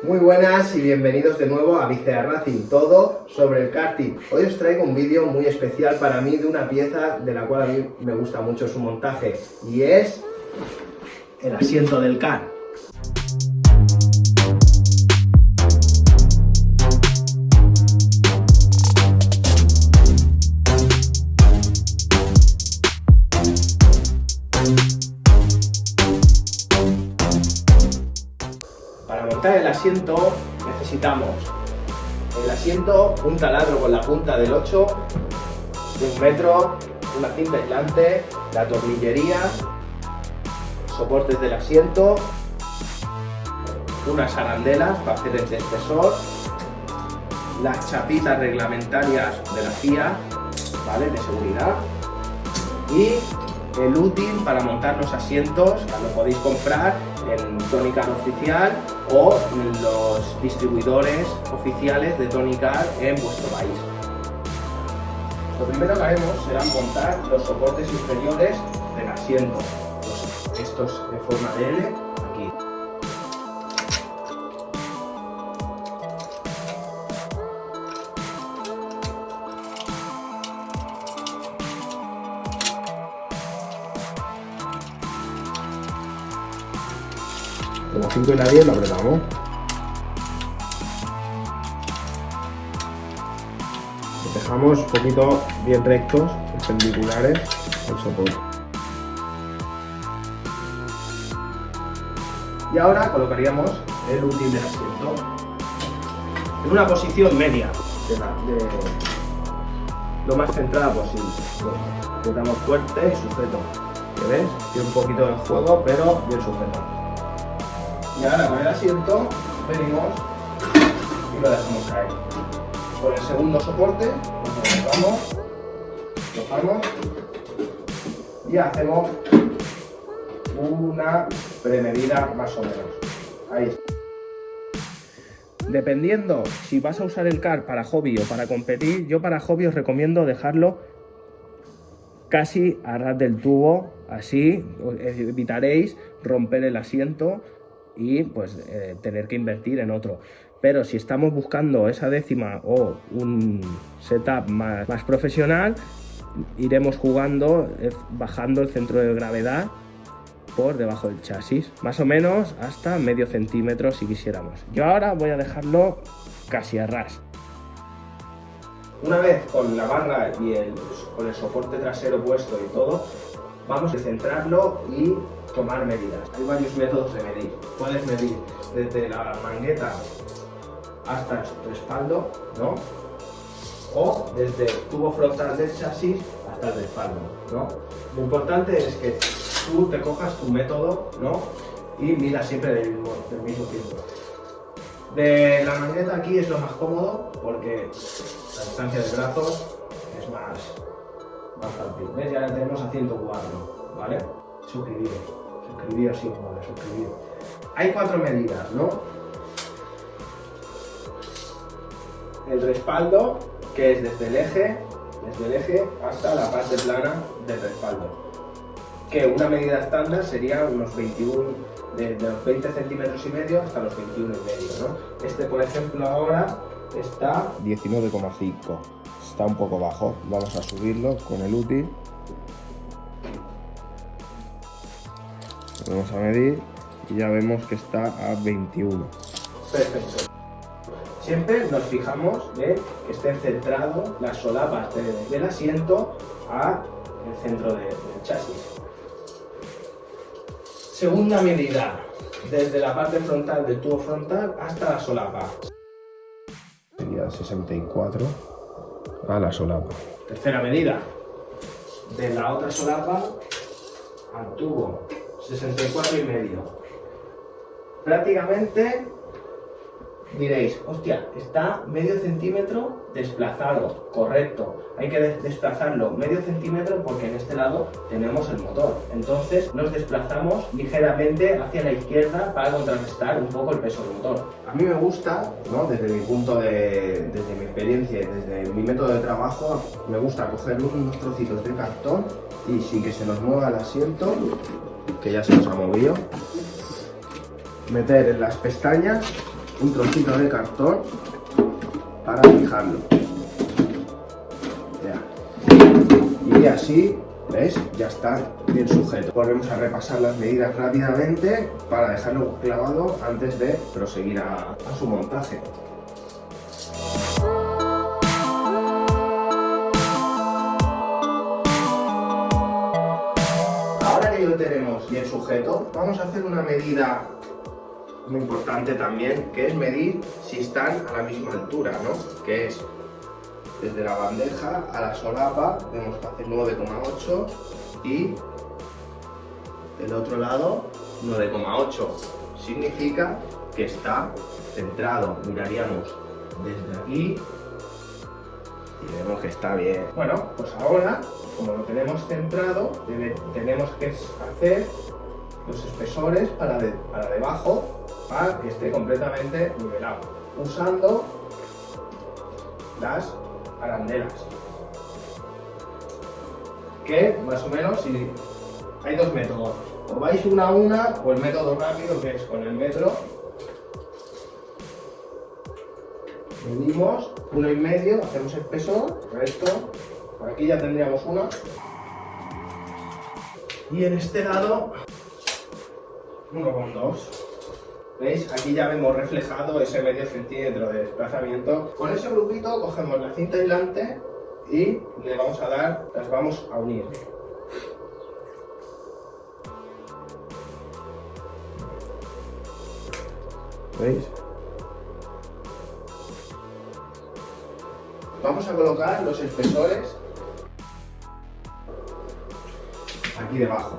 Muy buenas y bienvenidos de nuevo a Vicea Racing, todo sobre el karting. Hoy os traigo un vídeo muy especial para mí de una pieza de la cual a mí me gusta mucho su montaje y es el asiento del kart. Para montar el asiento necesitamos el asiento, un taladro con la punta del 8, de 1 metro, una cinta aislante, la tornillería, soportes del asiento, unas arandelas para hacer el espesor, las chapitas reglamentarias de la FIA, ¿vale?, de seguridad, y el útil para montar los asientos. Lo podéis comprar en Tony Kart oficial o en los distribuidores oficiales de Tony Kart en vuestro país. Lo primero que haremos será montar los soportes inferiores del asiento, estos en forma de L, aquí. Con la 5 y la 10 lo apretamos. Los dejamos un poquito bien rectos, perpendiculares al soporte. Y ahora colocaríamos el útil del asiento en una posición media, lo más centrada posible. Apretamos fuerte y sujeto. ¿Ves? Tiene un poquito de juego, pero bien sujeto. Y ahora con el asiento venimos y lo dejamos caer. Con el segundo soporte lo bajamos y hacemos una premedida más o menos. Ahí está. Dependiendo si vas a usar el kart para hobby o para competir, yo para hobby os recomiendo dejarlo casi a ras del tubo, así evitaréis romper el asiento y pues tener que invertir en otro. Pero si estamos buscando esa décima o un setup más profesional, iremos jugando, bajando el centro de gravedad por debajo del chasis, más o menos hasta medio centímetro si quisiéramos. Yo ahora voy a dejarlo casi a ras. Una vez con la barra y con el soporte trasero puesto y todo, vamos a centrarlo y tomar medidas. Hay varios métodos de medir. Puedes medir desde la mangueta hasta el respaldo, ¿no?, o desde el tubo frontal del chasis hasta el respaldo, ¿no? Lo importante es que tú te cojas tu método, ¿no?, y midas siempre del mismo tiempo. De la mangueta aquí es lo más cómodo porque la distancia de brazos es más fácil. ¿Ves? Ya la tenemos a 104, ¿vale? Suscribiros si os mola, suscribiros. Hay 4 medidas, ¿no? El respaldo, que es desde el eje hasta la parte plana del respaldo. Que una medida estándar sería unos 21, de los 20 centímetros y medio hasta los 21 y medio, ¿no? Este, por ejemplo, ahora está 19,5. Está un poco bajo. Vamos a subirlo con el útil. Vamos a medir y ya vemos que está a 21. Perfecto. Siempre nos fijamos de que estén centrados las solapas del asiento al centro del chasis. Segunda medida, desde la parte frontal del tubo frontal hasta la solapa. Sería 64 a la solapa. Tercera medida, de la otra solapa al tubo, 64 y medio. Prácticamente diréis, hostia, está medio centímetro desplazado, correcto. Hay que desplazarlo medio centímetro porque en este lado tenemos el motor. Entonces nos desplazamos ligeramente hacia la izquierda para contrarrestar un poco el peso del motor. A mí me gusta, ¿no?, desde mi experiencia y desde mi método de trabajo, me gusta coger unos trocitos de cartón y sin que se nos mueva el asiento, que ya se nos ha movido, meter en las pestañas un trocito de cartón para fijarlo. Ya. Y así, ¿ves? Ya está bien sujeto. Volvemos a repasar las medidas rápidamente para dejarlo clavado antes de proseguir a su montaje. Ahora que lo tenemos bien sujeto, vamos a hacer una medida muy importante también, que es medir si están a la misma altura, ¿no? Que es desde la bandeja a la solapa, vemos que hace 9,8 y del otro lado 9,8. Significa que está centrado. Miraríamos desde aquí y vemos que está bien. Bueno, pues ahora, como lo tenemos centrado, tenemos que hacer los espesores para debajo, para que esté completamente nivelado, usando las arandelas, que más o menos, si hay dos métodos, o vais una a una, o el método rápido, que es con el metro. Medimos 1,5, hacemos espesor, correcto. Por aquí ya tendríamos una. Y en este lado 1,2. ¿Veis? Aquí ya vemos reflejado ese medio centímetro de desplazamiento. Con ese grupito cogemos la cinta aislante y le vamos a dar, las vamos a unir. ¿Veis? Vamos a colocar los espesores aquí debajo,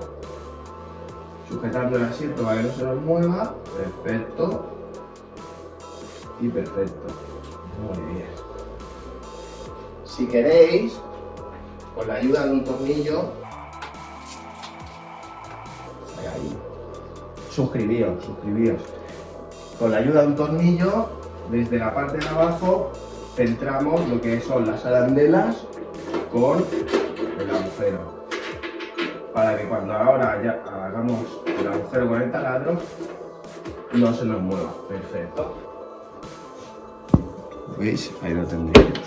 sujetando el asiento para que no se nos mueva. Perfecto. Y perfecto. Muy bien. Si queréis, con la ayuda de un tornillo, ahí, suscribíos. Con la ayuda de un tornillo, desde la parte de abajo, centramos lo que son las arandelas con el agujero, para que cuando ahora ya hagamos el agujero con el taladro no se nos mueva. Perfecto. ¿Veis? Ahí lo tendríamos.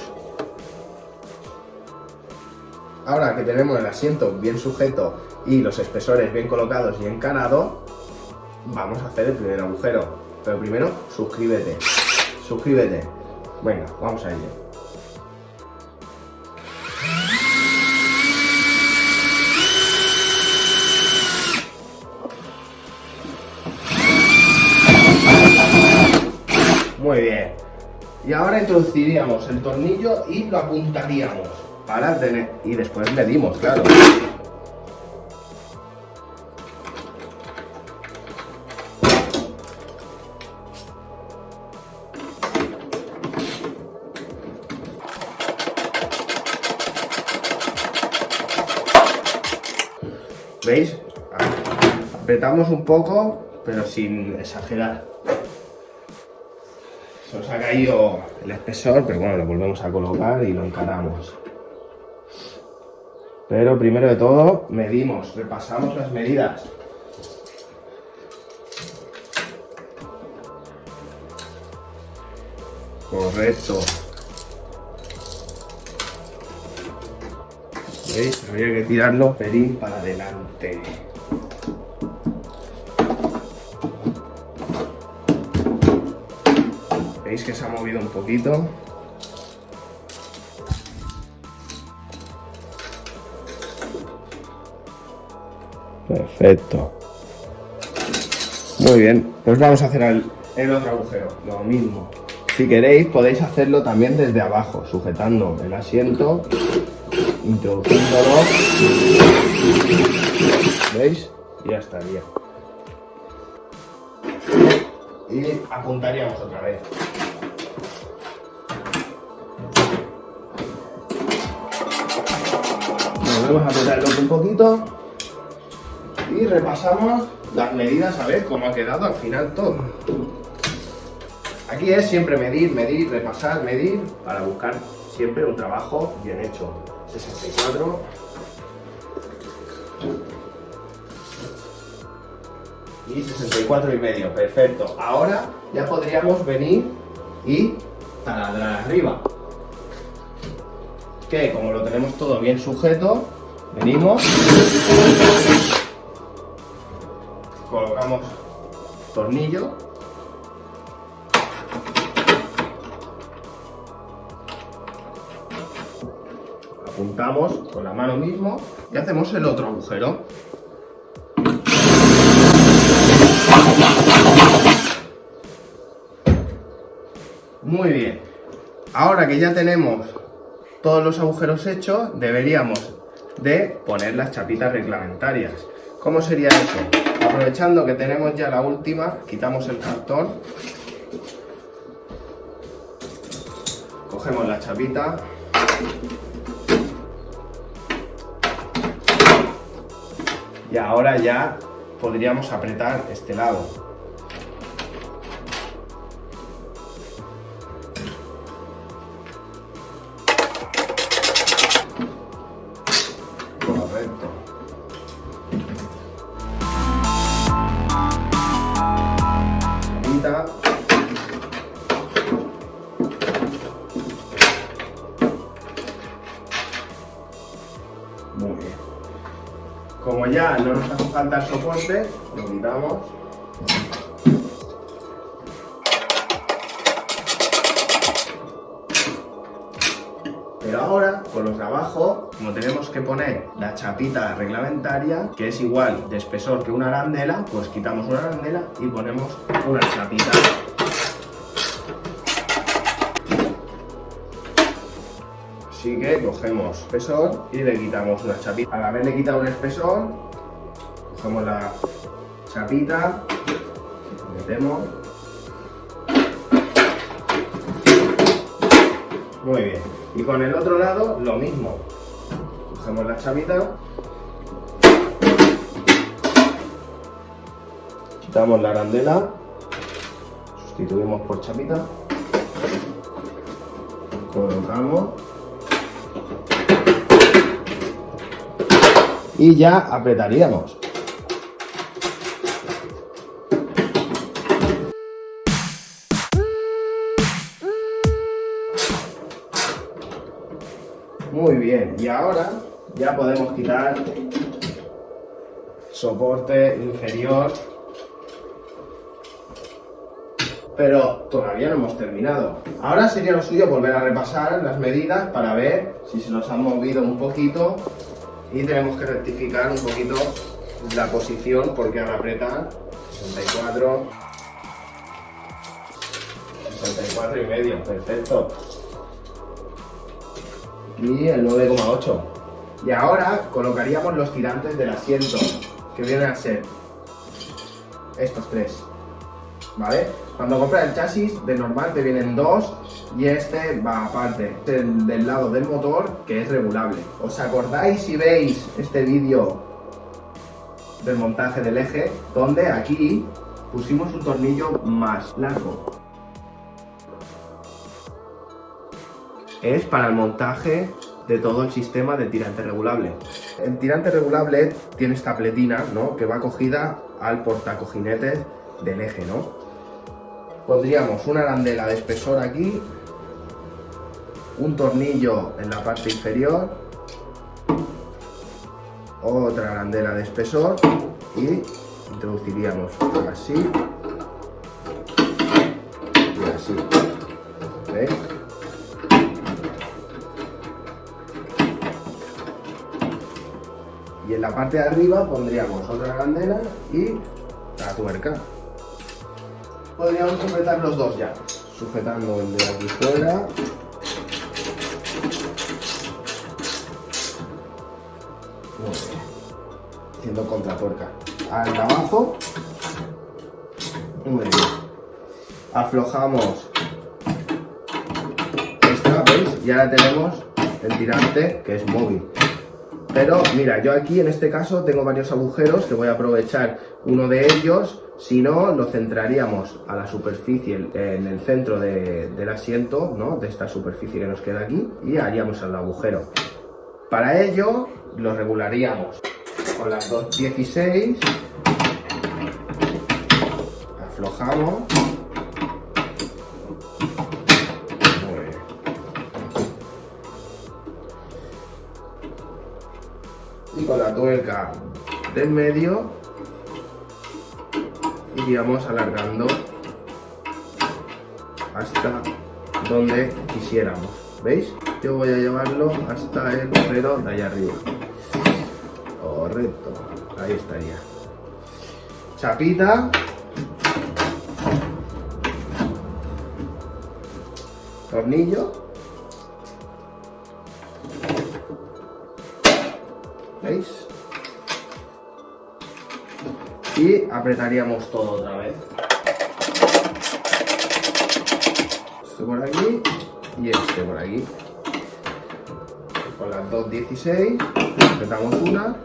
Ahora que tenemos el asiento bien sujeto y los espesores bien colocados y encarados, vamos a hacer el primer agujero. Pero primero, suscríbete. Venga, vamos a ello. Muy bien. Y ahora introduciríamos el tornillo y lo apuntaríamos para tener... Y después medimos, claro. ¿Veis? Apretamos un poco, pero sin exagerar. Se nos ha caído el espesor, pero bueno, lo volvemos a colocar y lo encaramos. Pero primero de todo, medimos, repasamos las medidas. Correcto. ¿Veis? Habría que tirarlo pelín para adelante. ¿Veis que se ha movido un poquito? Perfecto. Muy bien, pues vamos a hacer el otro agujero, lo mismo. Si queréis podéis hacerlo también desde abajo, sujetando el asiento, introduciéndolo. ¿Veis? Y ya estaría. Y apuntaríamos otra vez. Volvemos a apretarlo un poquito y repasamos las medidas a ver cómo ha quedado al final todo. Aquí es siempre medir, medir, repasar, medir, para buscar siempre un trabajo bien hecho. 64. y 64,5. Perfecto. Ahora ya podríamos venir y taladrar arriba. Que como lo tenemos todo bien sujeto, venimos, colocamos tornillo, apuntamos con la mano mismo y hacemos el otro agujero. Muy bien. Ahora que ya tenemos todos los agujeros hechos, deberíamos de poner las chapitas reglamentarias. ¿Cómo sería eso? Aprovechando que tenemos ya la última, quitamos el cartón, cogemos la chapita, y ahora ya podríamos apretar este lado. Correcto. Chapita. Muy bien. Como ya no nos hace falta el soporte, lo quitamos. Pero ahora, con los de abajo, como tenemos que poner la chapita reglamentaria, que es igual de espesor que una arandela, pues quitamos una arandela y ponemos una chapita. Así que cogemos espesor y le quitamos una chapita. Al haberle quitado un espesor, cogemos la chapita, metemos. Muy bien. Y con el otro lado lo mismo. Cogemos la chapita, quitamos la arandela, sustituimos por chapita, colocamos y ya apretaríamos. Muy bien, y ahora ya podemos quitar soporte inferior, pero todavía no hemos terminado. Ahora sería lo suyo volver a repasar las medidas para ver si se nos han movido un poquito y tenemos que rectificar un poquito la posición porque al apretar 64,5, perfecto. Y el 9,8. Y ahora colocaríamos los tirantes del asiento, que vienen a ser estos tres, ¿vale? Cuando compras el chasis, de normal te vienen dos y este va aparte, el del lado del motor, que es regulable. ¿Os acordáis si veis este vídeo del montaje del eje, donde aquí pusimos un tornillo más largo? Es para el montaje de todo el sistema de tirante regulable. El tirante regulable tiene esta pletina, ¿no?, que va cogida al portacojinetes del eje, ¿no? Pondríamos una arandela de espesor aquí, un tornillo en la parte inferior, otra arandela de espesor y introduciríamos así y así. ¿Veis? Y en la parte de arriba pondríamos otra arandela y la tuerca. Podríamos sujetar los dos ya, sujetando el de aquí fuera. Muy bien. Haciendo contratuerca. Al de abajo. Muy bien. Aflojamos esta, ¿veis? Y ahora tenemos el tirante que es móvil. Pero mira, yo aquí en este caso tengo varios agujeros que voy a aprovechar uno de ellos. Si no, lo centraríamos a la superficie en el centro del asiento, ¿no?, de esta superficie que nos queda aquí, y haríamos el agujero. Para ello lo regularíamos con las 2,16 Aflojamos. Muy bien. Y con la tuerca del medio iríamos alargando hasta donde quisiéramos. ¿Veis? Yo voy a llevarlo hasta el agujero de allá arriba. Correcto. Ahí estaría. Chapita. Tornillo. ¿Veis? Y apretaríamos todo otra vez. Este por aquí y este por aquí. Con las 2.16 apretamos una.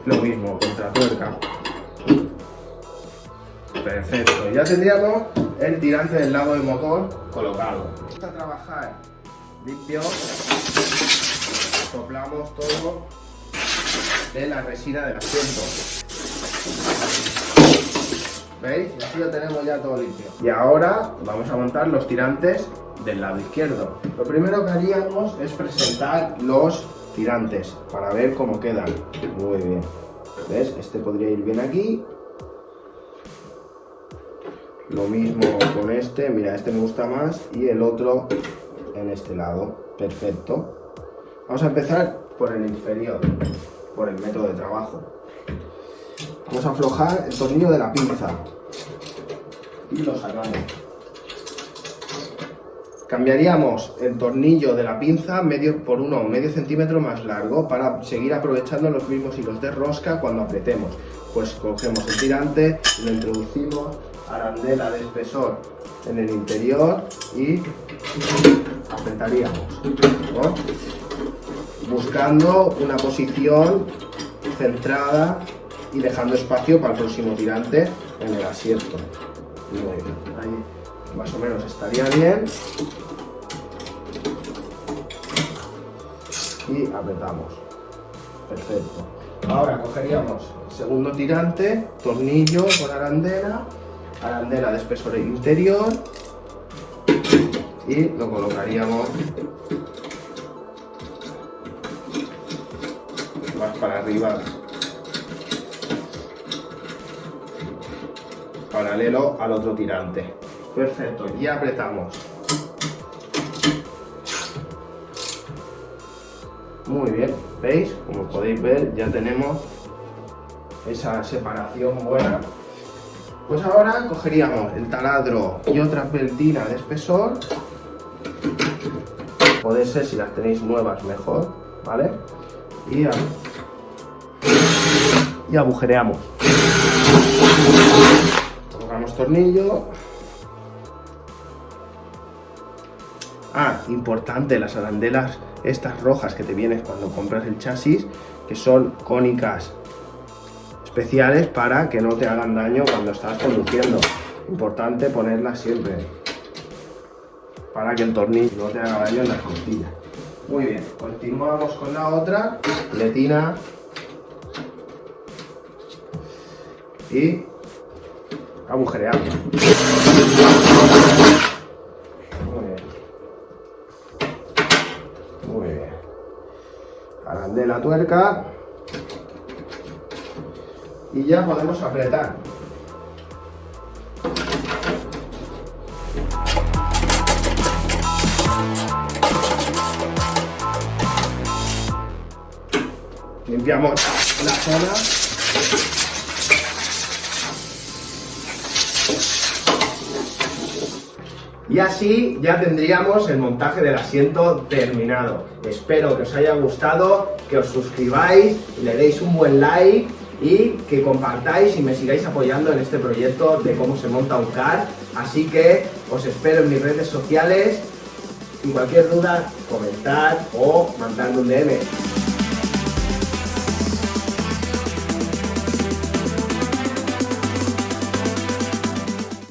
Lo mismo, contratuerca. Perfecto, ya tendríamos el tirante del lado del motor colocado. Para trabajar limpio, soplamos todo de la resina del asiento. ¿Veis? Y así lo tenemos ya todo limpio. Y ahora vamos a montar los tirantes del lado izquierdo. Lo primero que haríamos es presentar los tirantes para ver cómo quedan. Muy bien. ¿Ves? Este podría ir bien aquí. Lo mismo con este. Mira, este me gusta más. Y el otro en este lado. Perfecto. Vamos a empezar por el inferior, por el método de trabajo. Vamos a aflojar el tornillo de la pinza y lo sacamos. Cambiaríamos el tornillo de la pinza por uno medio centímetro más largo para seguir aprovechando los mismos hilos de rosca cuando apretemos. Pues cogemos el tirante, lo introducimos, arandela de espesor en el interior y apretaríamos, ¿no? Buscando una posición centrada y dejando espacio para el próximo tirante en el asiento. Muy bien. Ahí más o menos estaría bien. Y apretamos. Perfecto. Ahora cogeríamos el segundo tirante, tornillo con arandela de espesor interior y lo colocaríamos más para arriba, paralelo al otro tirante. Perfecto, y apretamos. Muy bien, ¿veis? Como podéis ver, ya tenemos esa separación buena. Pues ahora cogeríamos el taladro y otra peltina de espesor. Puede ser, si las tenéis nuevas, mejor, ¿vale? Y agujereamos. Colocamos tornillo. Importante, las arandelas estas rojas que te vienen cuando compras el chasis, que son cónicas, especiales para que no te hagan daño cuando estás conduciendo. Importante ponerlas siempre para que el tornillo no te haga daño en las costillas. Muy bien, continuamos con la otra letina y agujereamos. Muy bien. Arandela tuerca y ya podemos apretar. Limpiamos la zona. Y así ya tendríamos el montaje del asiento terminado. Espero que os haya gustado, que os suscribáis, le deis un buen like y que compartáis y me sigáis apoyando en este proyecto de cómo se monta un car. Así que os espero en mis redes sociales y cualquier duda, comentad o mandadme un DM.